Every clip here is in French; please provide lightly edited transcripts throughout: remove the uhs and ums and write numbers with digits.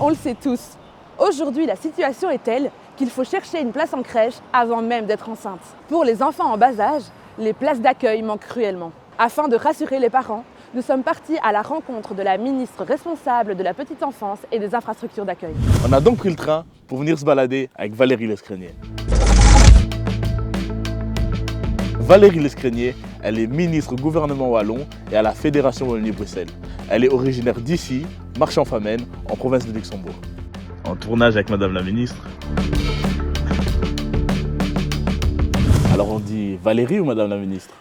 On le sait tous, aujourd'hui la situation est telle qu'il faut chercher une place en crèche avant même d'être enceinte. Pour les enfants en bas âge, les places d'accueil manquent cruellement. Afin de rassurer les parents, nous sommes partis à la rencontre de la ministre responsable de la petite enfance et des infrastructures d'accueil. On a donc pris le train pour venir se balader avec Valérie Lescrenier. Valérie Lescrenier, elle est ministre au gouvernement wallon et à la Fédération Wallonie-Bruxelles. Elle est originaire d'ici, Marchand-Famenne, en province de Luxembourg. En tournage avec Madame la ministre. Alors on dit Valérie ou Madame la ministre?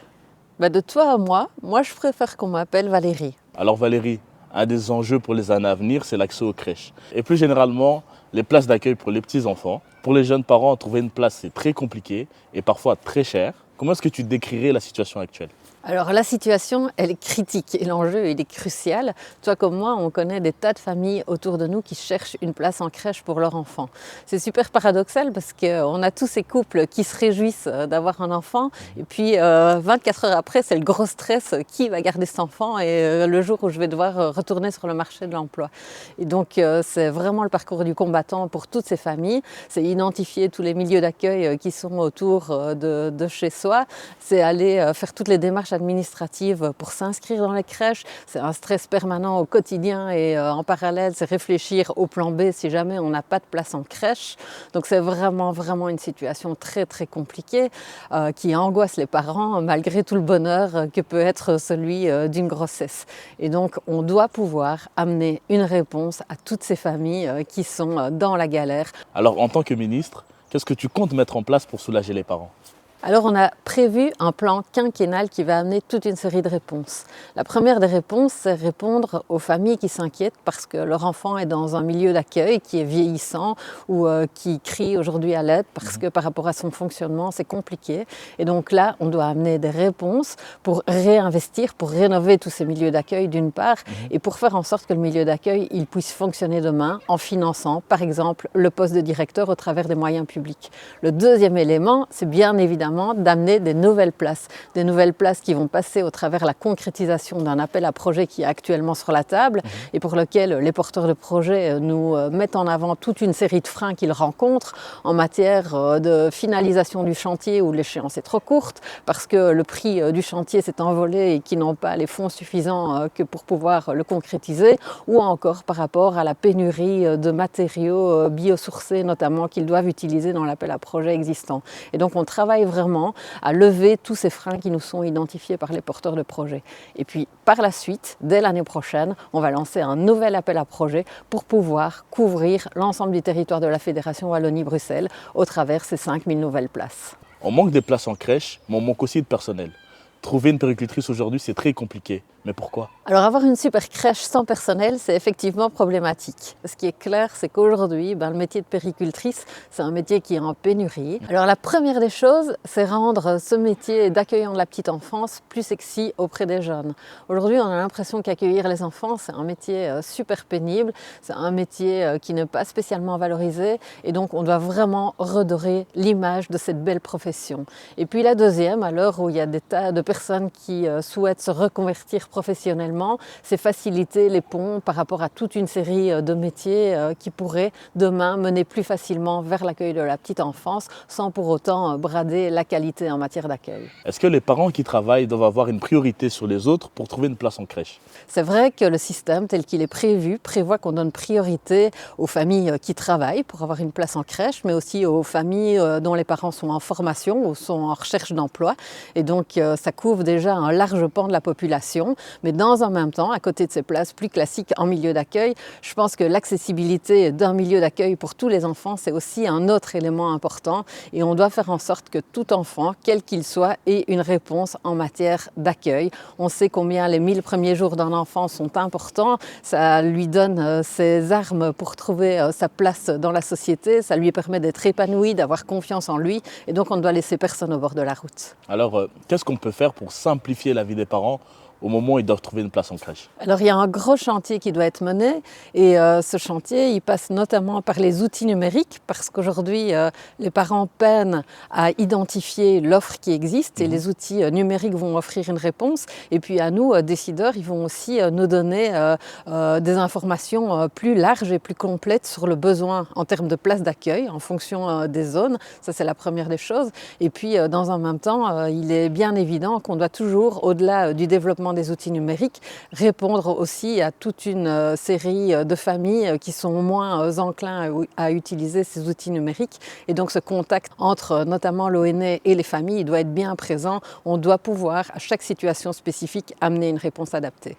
De toi à moi je préfère qu'on m'appelle Valérie. Alors Valérie, un des enjeux pour les années à venir, c'est l'accès aux crèches. Et plus généralement, les places d'accueil pour les petits-enfants. Pour les jeunes parents, trouver une place, c'est très compliqué et parfois très cher. Comment est-ce que tu décrirais la situation actuelle ? Alors la situation, elle est critique et l'enjeu, il est crucial. Toi comme moi, on connaît des tas de familles autour de nous qui cherchent une place en crèche pour leur enfant. C'est super paradoxal parce qu'on a tous ces couples qui se réjouissent d'avoir un enfant et puis 24 heures après, c'est le gros stress, qui va garder cet enfant et le jour où je vais devoir retourner sur le marché de l'emploi. Et donc c'est vraiment le parcours du combattant pour toutes ces familles. C'est identifier tous les milieux d'accueil qui sont autour de chez soi. C'est aller faire toutes les démarches administratives pour s'inscrire dans les crèches. C'est un stress permanent au quotidien et en parallèle, c'est réfléchir au plan B si jamais on n'a pas de place en crèche. Donc c'est vraiment une situation très compliquée qui angoisse les parents malgré tout le bonheur que peut être celui d'une grossesse. Et donc on doit pouvoir amener une réponse à toutes ces familles qui sont dans la galère. Alors en tant que ministre, qu'est-ce que tu comptes mettre en place pour soulager les parents ? Alors on a prévu un plan quinquennal qui va amener toute une série de réponses. La première des réponses, c'est répondre aux familles qui s'inquiètent parce que leur enfant est dans un milieu d'accueil qui est vieillissant ou qui crie aujourd'hui à l'aide parce que par rapport à son fonctionnement, c'est compliqué. Et donc là, on doit amener des réponses pour réinvestir, pour rénover tous ces milieux d'accueil d'une part et pour faire en sorte que le milieu d'accueil il puisse fonctionner demain en finançant par exemple le poste de directeur au travers des moyens publics. Le deuxième élément, c'est bien évidemment d'amener des nouvelles places qui vont passer au travers la concrétisation d'un appel à projet qui est actuellement sur la table et pour lequel les porteurs de projets nous mettent en avant toute une série de freins qu'ils rencontrent en matière de finalisation du chantier où l'échéance est trop courte parce que le prix du chantier s'est envolé et qu'ils n'ont pas les fonds suffisants que pour pouvoir le concrétiser ou encore par rapport à la pénurie de matériaux biosourcés notamment qu'ils doivent utiliser dans l'appel à projet existant. Et donc on travaille vraiment à lever tous ces freins qui nous sont identifiés par les porteurs de projets. Et puis par la suite, dès l'année prochaine, on va lancer un nouvel appel à projet pour pouvoir couvrir l'ensemble du territoire de la Fédération Wallonie-Bruxelles au travers ces 5000 nouvelles places. On manque des places en crèche, mais on manque aussi de personnel. Trouver une puéricultrice aujourd'hui, c'est très compliqué. Mais pourquoi ? Alors avoir une super crèche sans personnel, c'est effectivement problématique. Ce qui est clair, c'est qu'aujourd'hui, le métier de puéricultrice, c'est un métier qui est en pénurie. Alors la première des choses, c'est rendre ce métier d'accueillant de la petite enfance plus sexy auprès des jeunes. Aujourd'hui, on a l'impression qu'accueillir les enfants, c'est un métier super pénible, c'est un métier qui n'est pas spécialement valorisé et donc on doit vraiment redorer l'image de cette belle profession. Et puis la deuxième, à l'heure où il y a des tas de personnes qui souhaitent se reconvertir professionnellement, c'est faciliter les ponts par rapport à toute une série de métiers qui pourraient demain mener plus facilement vers l'accueil de la petite enfance sans pour autant brader la qualité en matière d'accueil. Est-ce que les parents qui travaillent doivent avoir une priorité sur les autres pour trouver une place en crèche ? C'est vrai que le système tel qu'il est prévu prévoit qu'on donne priorité aux familles qui travaillent pour avoir une place en crèche, mais aussi aux familles dont les parents sont en formation ou sont en recherche d'emploi. Et donc ça couvre déjà un large pan de la population. Mais dans un même temps, à côté de ces places plus classiques en milieu d'accueil, je pense que l'accessibilité d'un milieu d'accueil pour tous les enfants, c'est aussi un autre élément important. Et on doit faire en sorte que tout enfant, quel qu'il soit, ait une réponse en matière d'accueil. On sait combien les 1000 premiers jours d'un enfant sont importants. Ça lui donne ses armes pour trouver sa place dans la société. Ça lui permet d'être épanoui, d'avoir confiance en lui. Et donc, on ne doit laisser personne au bord de la route. Alors, qu'est-ce qu'on peut faire pour simplifier la vie des parents au moment où ils doivent trouver une place en crèche? Alors il y a un gros chantier qui doit être mené et ce chantier il passe notamment par les outils numériques parce qu'aujourd'hui les parents peinent à identifier l'offre qui existe et les outils numériques vont offrir une réponse et puis à nous décideurs ils vont aussi nous donner des informations plus larges et plus complètes sur le besoin en termes de place d'accueil en fonction des zones, ça c'est la première des choses et puis dans un même temps il est bien évident qu'on doit toujours au-delà du développement des outils numériques, répondre aussi à toute une série de familles qui sont moins enclins à utiliser ces outils numériques. Et donc ce contact entre notamment l'ONE et les familles doit être bien présent. On doit pouvoir, à chaque situation spécifique, amener une réponse adaptée.